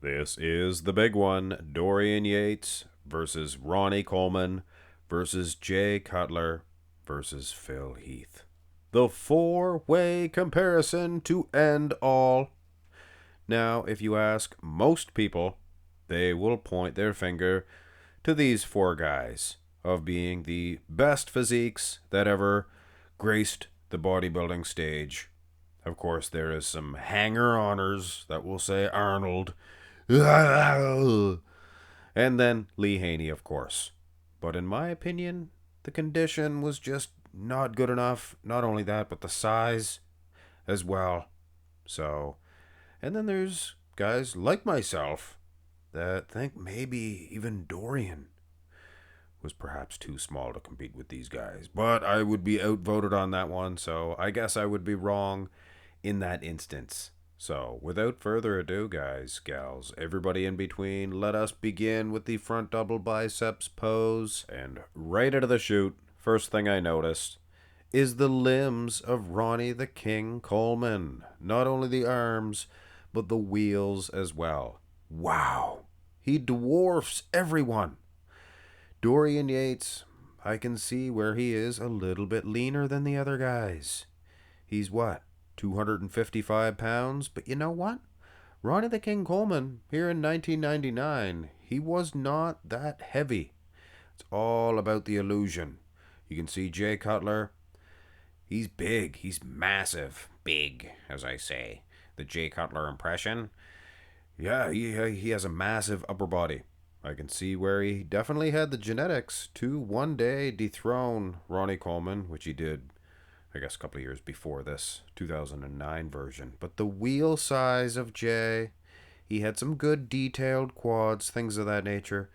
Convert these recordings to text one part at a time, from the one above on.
This is the big one. Dorian Yates versus Ronnie Coleman versus Jay Cutler versus Phil Heath. The four-way comparison to end all. Now, if you ask most people, they will point their finger to these four guys of being the best physiques that ever graced the bodybuilding stage. Of course, there is some hanger-oners that will say Arnold, and then Lee Haney, of course. But in my opinion, the condition was just not good enough. Not only that, but the size as well. So, and then there's guys like myself that think maybe even Dorian was perhaps too small to compete with these guys. But I would be outvoted on that one, so I guess I would be wrong in that instance. So, without further ado, guys, gals, everybody in between, let us begin with the front double biceps pose. And right out of the chute, first thing I noticed is the limbs of Ronnie the King Coleman. Not only the arms, but the wheels as well. Wow, he dwarfs everyone. Dorian Yates, I can see where he is a little bit leaner than the other guys. He's what, 255 pounds? But you know what? Ronnie the King Coleman, here in 1999, he was not that heavy. It's all about the illusion. You can see Jay Cutler. He's big. He's massive. Big, as I say. The Jay Cutler impression. Yeah, he has a massive upper body. I can see where he definitely had the genetics to one day dethrone Ronnie Coleman, which he did, I guess, a couple of years before this 2009 version. But the wheel size of Jay, he had some good detailed quads, things of that nature.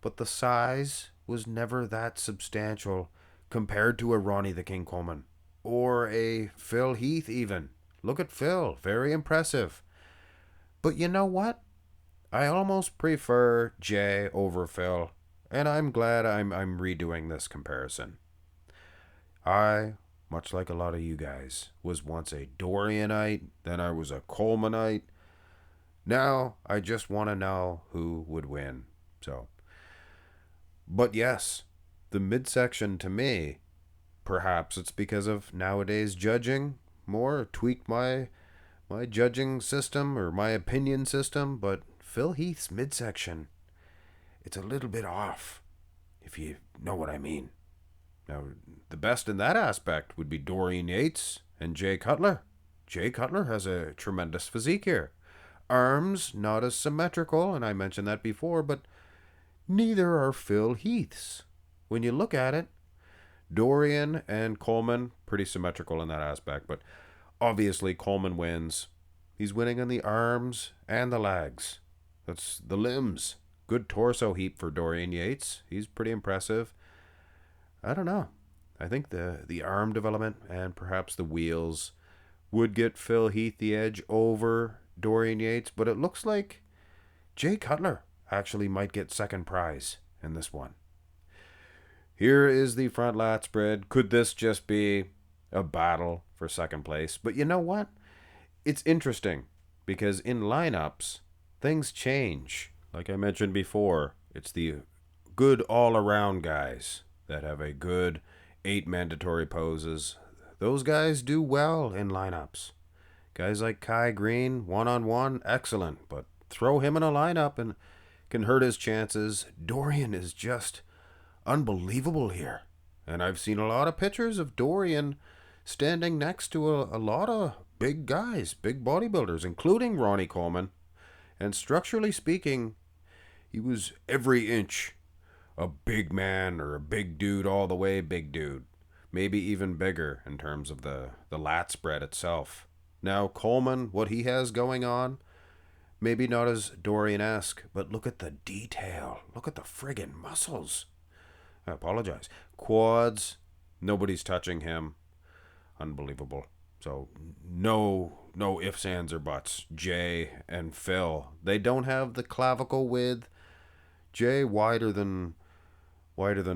But the size was never that substantial compared to a Ronnie the King Coleman. Or a Phil Heath even. Look at Phil, very impressive. But you know what? I almost prefer Jay over Phil, and I'm glad I'm redoing this comparison. I, much like a lot of you guys, was once a Dorianite, then I was a Colemanite. Now I just want to know who would win. But yes, the midsection to me, perhaps it's because of nowadays judging, more tweaked my judging system or my opinion system, but Phil Heath's midsection, it's a little bit off, if you know what I mean. Now, the best in that aspect would be Dorian Yates and Jay Cutler. Jay Cutler has a tremendous physique here. Arms, not as symmetrical, and I mentioned that before, but neither are Phil Heath's. When you look at it, Dorian and Coleman, pretty symmetrical in that aspect, but obviously Coleman wins. He's winning on the arms and the legs. That's the limbs. Good torso heap for Dorian Yates. He's pretty impressive. I don't know. I think the arm development and perhaps the wheels would get Phil Heath the edge over Dorian Yates, but it looks like Jay Cutler actually might get second prize in this one. Here is the front lat spread. Could this just be a battle for second place? But you know what? It's interesting because in lineups, things change. Like I mentioned before, it's the good all-around guys that have a good 8 mandatory poses. Those guys do well in lineups. Guys like Kai Green, one-on-one, excellent. But throw him in a lineup and can hurt his chances. Dorian is just unbelievable here. And I've seen a lot of pictures of Dorian standing next to a lot of big guys, big bodybuilders, including Ronnie Coleman. And structurally speaking, he was every inch a big man or a big dude, all the way big dude. Maybe even bigger in terms of the lat spread itself. Now, Coleman, what he has going on, maybe not as Dorian-esque, but look at the detail. Look at the friggin' muscles. I apologize. Quads, nobody's touching him. Unbelievable. So no ifs, ands, or buts. Jay and Phil, they don't have the clavicle width. Jay wider than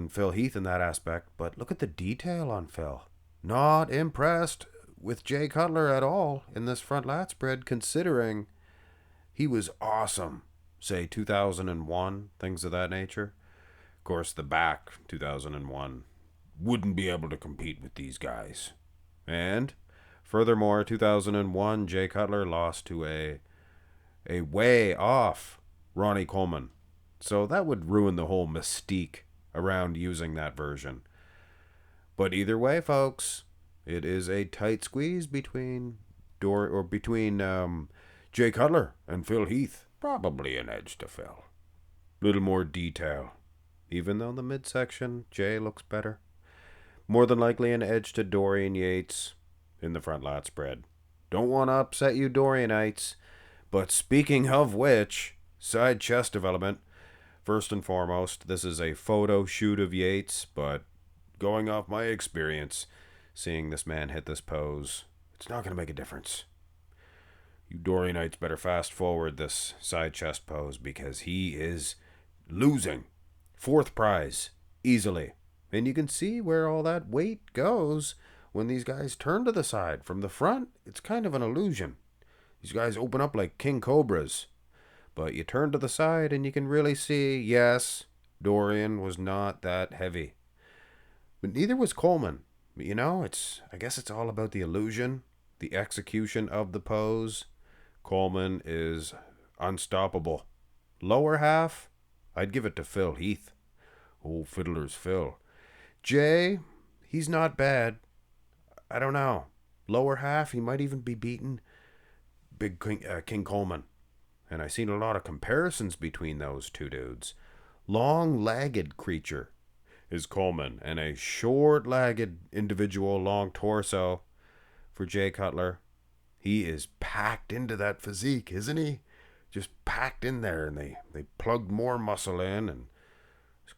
Phil Heath in that aspect, but look at the detail on Phil. Not impressed with Jay Cutler at all in this front lat spread, considering he was awesome say 2001, things of that nature. Of course, the back 2001 wouldn't be able to compete with these guys. And furthermore, 2001, Jay Cutler lost to a way off Ronnie Coleman. So that would ruin the whole mystique around using that version. But either way, folks, it is a tight squeeze between Jay Cutler and Phil Heath. Probably an edge to Phil. Little more detail. Even though the midsection, Jay looks better. More than likely an edge to Dorian Yates in the front lat spread. Don't want to upset you Dorianites. But speaking of which, side chest development. First and foremost, this is a photo shoot of Yates, but going off my experience, seeing this man hit this pose, it's not going to make a difference. You Dorianites better fast forward this side chest pose because he is losing. Fourth prize, easily. And you can see where all that weight goes when these guys turn to the side. From the front, it's kind of an illusion. These guys open up like king cobras. But you turn to the side and you can really see, yes, Dorian was not that heavy. But neither was Coleman. But I guess it's all about the illusion, the execution of the pose. Coleman is unstoppable. Lower half, I'd give it to Phil Heath. Oh, Fiddler's Phil. Jay, he's not bad. I don't know. Lower half, he might even be beaten Big King Coleman. And I've seen a lot of comparisons between those two dudes. Long-legged creature is Coleman, and a short-legged individual, long torso for Jay Cutler. He is packed into that physique, isn't he? Just packed in there, and they plugged more muscle in, and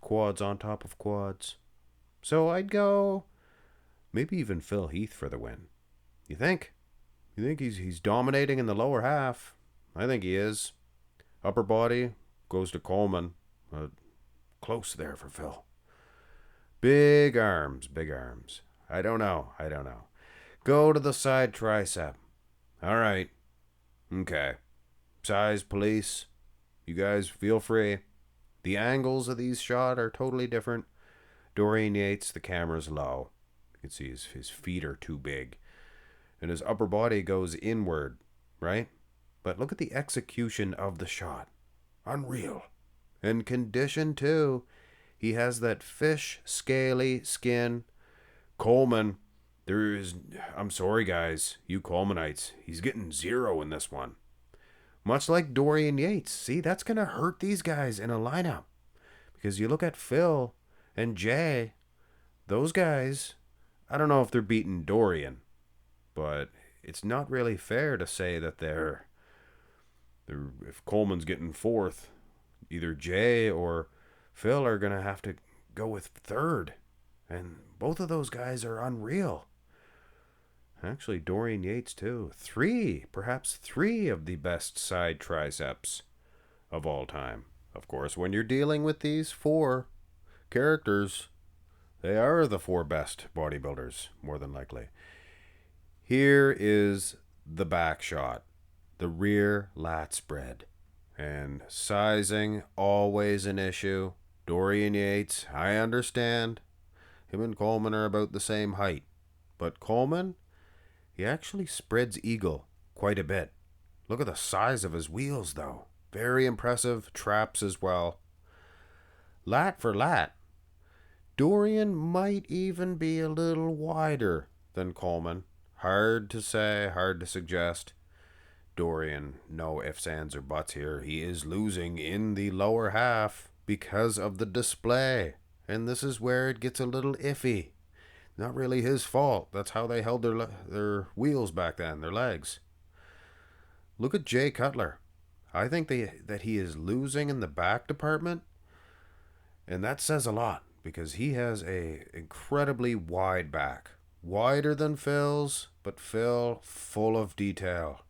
quads on top of quads. So I'd go maybe even Phil Heath for the win. You think? You think he's dominating in the lower half? I think he is. Upper body goes to Coleman. Close there for Phil. Big arms, big arms. I don't know. Go to the side tricep. All right. Okay. Size police. You guys feel free. The angles of these shots are totally different. Dorian Yates, the camera's low. You can see his feet are too big. And his upper body goes inward, right? But look at the execution of the shot. Unreal. And condition, too. He has that fish, scaly skin. Coleman, I'm sorry, guys, you Colemanites. He's getting 0 in this one. Much like Dorian Yates. See, that's going to hurt these guys in a lineup. Because you look at Phil and Jay, those guys, I don't know if they're beating Dorian, but it's not really fair to say that they're if Coleman's getting 4th, either Jay or Phil are going to have to go with 3rd. And both of those guys are unreal. Actually, Dorian Yates, too. Perhaps three of the best side triceps of all time. Of course, when you're dealing with these 4 characters, they are the 4 best bodybuilders, more than likely. Here is the back shot. The rear lat spread. And sizing, always an issue. Dorian Yates, I understand. Him and Coleman are about the same height. But Coleman, he actually spreads eagle quite a bit. Look at the size of his wheels, though. Very impressive. Traps as well. Lat for lat. Dorian might even be a little wider than Coleman. Hard to say, hard to suggest. Dorian, no ifs, ands, or buts here. He is losing in the lower half because of the display. And this is where it gets a little iffy. Not really his fault. That's how they held their wheels back then, their legs. Look at Jay Cutler. I think that he is losing in the back department. And that says a lot because he has a incredibly wide back. Wider than Phil's, but Phil full of detail.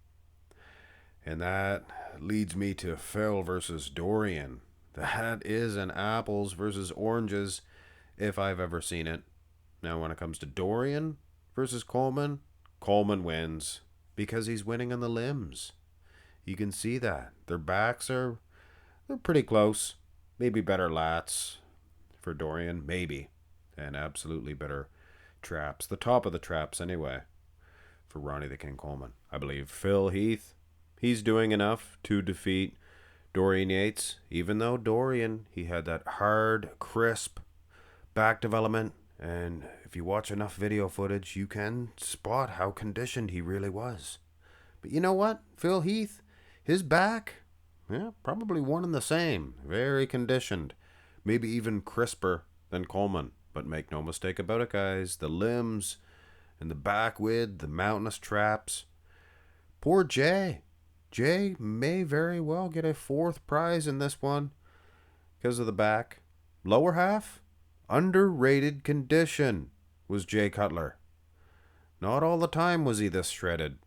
And that leads me to Phil versus Dorian. That is an apples versus oranges if I've ever seen it. Now when it comes to Dorian versus Coleman, Coleman wins because he's winning on the limbs. You can see that. Their backs are They're pretty close. Maybe better lats for Dorian, maybe. And absolutely better traps. The top of the traps, anyway, for Ronnie the King Coleman. I believe Phil Heath, he's doing enough to defeat Dorian Yates, even though Dorian, he had that hard, crisp back development. And if you watch enough video footage, you can spot how conditioned he really was. But you know what? Phil Heath, his back, yeah, probably one and the same. Very conditioned. Maybe even crisper than Coleman. But make no mistake about it, guys. The limbs and the back width, the mountainous traps. Poor Jay. Jay may very well get a fourth prize in this one because of the back. Lower half, underrated condition was Jay Cutler. Not all the time was he this shredded.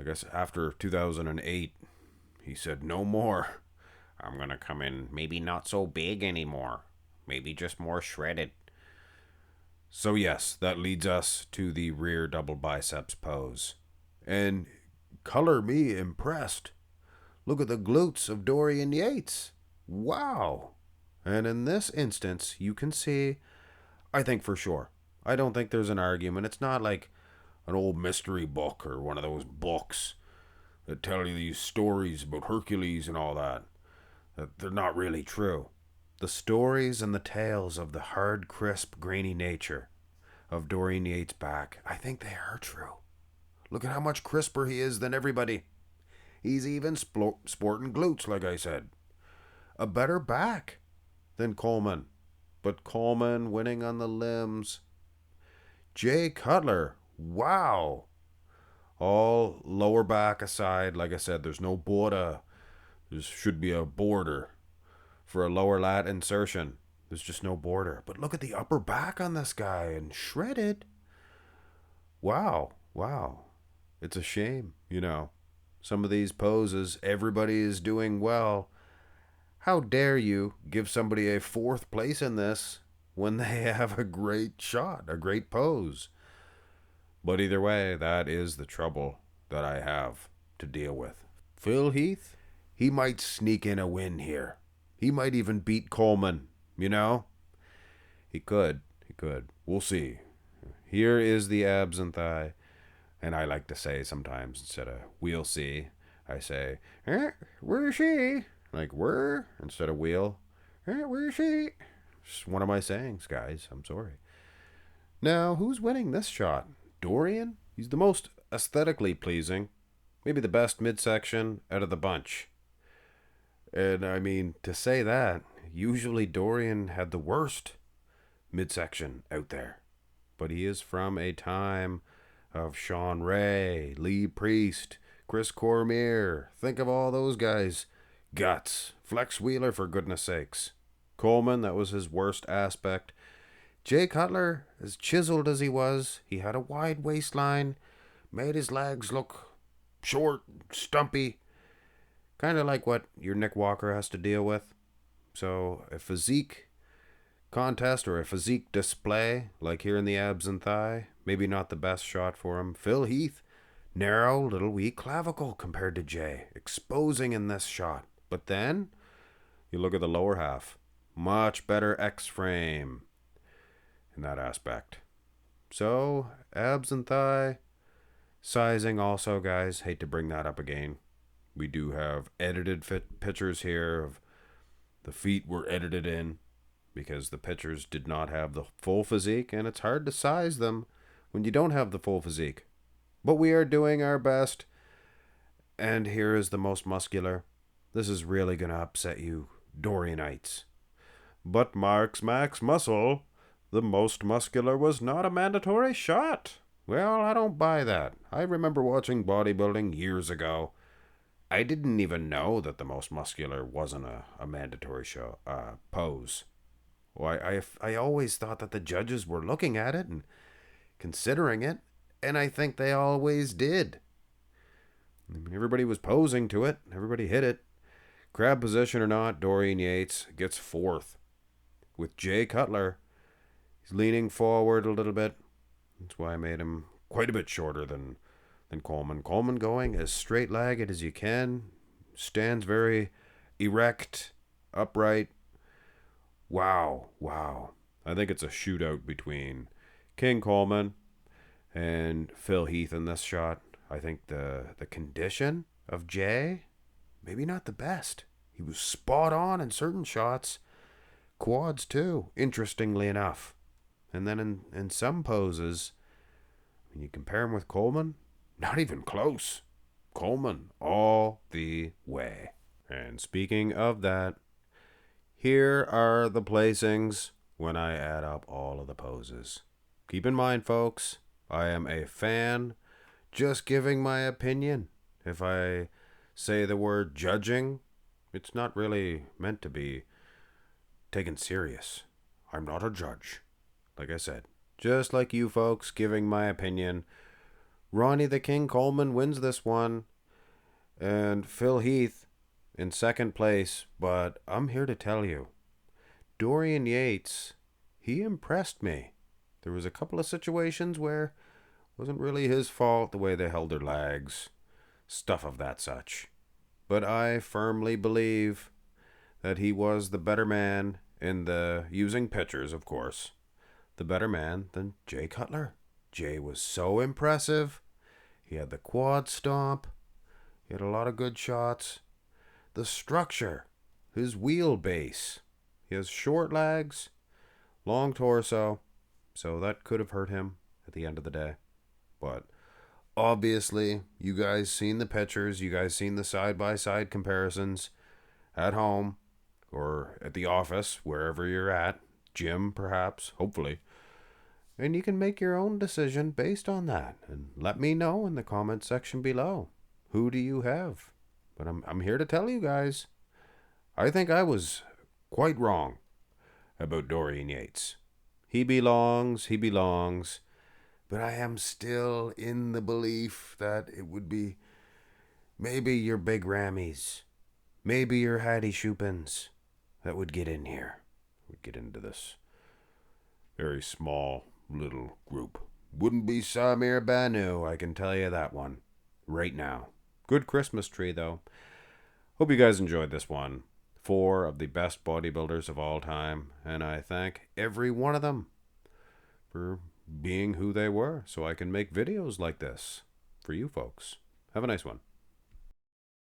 I guess after 2008, he said, no more. I'm going to come in maybe not so big anymore. Maybe just more shredded. So yes, that leads us to the rear double biceps pose. And color me impressed. Look at the glutes of Dorian Yates. Wow. And in this instance, you can see, I think for sure. I don't think there's an argument. It's not like an old mystery book or one of those books that tell you these stories about Hercules and all that. That they're not really true. The stories and the tales of the hard, crisp, grainy nature of Dorian Yates' back, I think they are true. Look at how much crisper he is than everybody. He's even sporting glutes, like I said. A better back than Coleman. But Coleman winning on the limbs. Jay Cutler, wow. All lower back aside, like I said, there's no border. There should be a border for a lower lat insertion. There's just no border. But look at the upper back on this guy and shredded. Wow. It's a shame, Some of these poses, everybody is doing well. How dare you give somebody a fourth place in this when they have a great shot, a great pose? But either way, that is the trouble that I have to deal with. Phil Heath, he might sneak in a win here. He might even beat Coleman, He could. We'll see. Here is the abs and thigh. And I like to say sometimes, instead of we'll see, I say, where is she? Like, where? Instead of wheel. Where is she? It's one of my sayings, guys. I'm sorry. Now, who's winning this shot? Dorian? He's the most aesthetically pleasing. Maybe the best midsection out of the bunch. And I mean, to say that, usually Dorian had the worst midsection out there. But he is from a time of Sean Ray, Lee Priest, Chris Cormier. Think of all those guys. Guts. Flex Wheeler, for goodness sakes. Coleman, that was his worst aspect. Jay Cutler, as chiseled as he was, he had a wide waistline, made his legs look short, stumpy. Kind of like what your Nick Walker has to deal with. So a physique contest or a physique display, like here in the abs and thigh, maybe not the best shot for him. Phil Heath, narrow, little weak clavicle compared to Jay, exposing in this shot. But then, you look at the lower half. Much better X-frame in that aspect. So, abs and thigh. Sizing also, guys. Hate to bring that up again. We do have edited pictures here of the feet were edited in because the pictures did not have the full physique, and it's hard to size them when you don't have the full physique. But we are doing our best. And here is the most muscular. This is really going to upset you, Dorianites. But Mark's Max Muscle, the most muscular, was not a mandatory shot. Well, I don't buy that. I remember watching bodybuilding years ago. I didn't even know that the most muscular wasn't a mandatory pose. Well, I always thought that the judges were looking at it and considering it, and I think they always did. Everybody was posing to it. Everybody hit it. Crab position or not, Dorian Yates gets fourth. With Jay Cutler, he's leaning forward a little bit. That's why I made him quite a bit shorter than Coleman. Coleman going as straight-legged as you can. Stands very erect, upright. Wow, wow. I think it's a shootout between King Coleman and Phil Heath in this shot. I think the condition of Jay, maybe not the best. He was spot on in certain shots. Quads too, interestingly enough. And then in some poses, when you compare him with Coleman, not even close. Coleman all the way. And speaking of that, here are the placings when I add up all of the poses. Keep in mind, folks, I am a fan, just giving my opinion. If I say the word judging, it's not really meant to be taken serious. I'm not a judge. Like I said, just like you folks giving my opinion. Ronnie the King Coleman wins this one, and Phil Heath in second place, but I'm here to tell you, Dorian Yates, he impressed me. There was a couple of situations where it wasn't really his fault the way they held their legs, stuff of that such. But I firmly believe that he was the better man in the, using pictures of course, the better man than Jay Cutler. Jay was so impressive. He had the quad stomp. He had a lot of good shots. The structure, his wheelbase. He has short legs, long torso, so that could have hurt him at the end of the day. But obviously, you guys seen the pictures, you guys seen the side-by-side comparisons at home or at the office, wherever you're at, gym perhaps, hopefully. And you can make your own decision based on that. And let me know in the comment section below. Who do you have? But I'm here to tell you guys, I think I was quite wrong about Dorian Yates. He belongs. But I am still in the belief that it would be maybe your big Rammies, maybe your Hattie Shupins that would get in here. Would get into this very small little group. Wouldn't be Samir Banu, I can tell you that one right now. Good Christmas tree, though. Hope you guys enjoyed this one. 4 of the best bodybuilders of all time, and I thank every one of them for being who they were, so I can make videos like this for you folks. Have a nice one.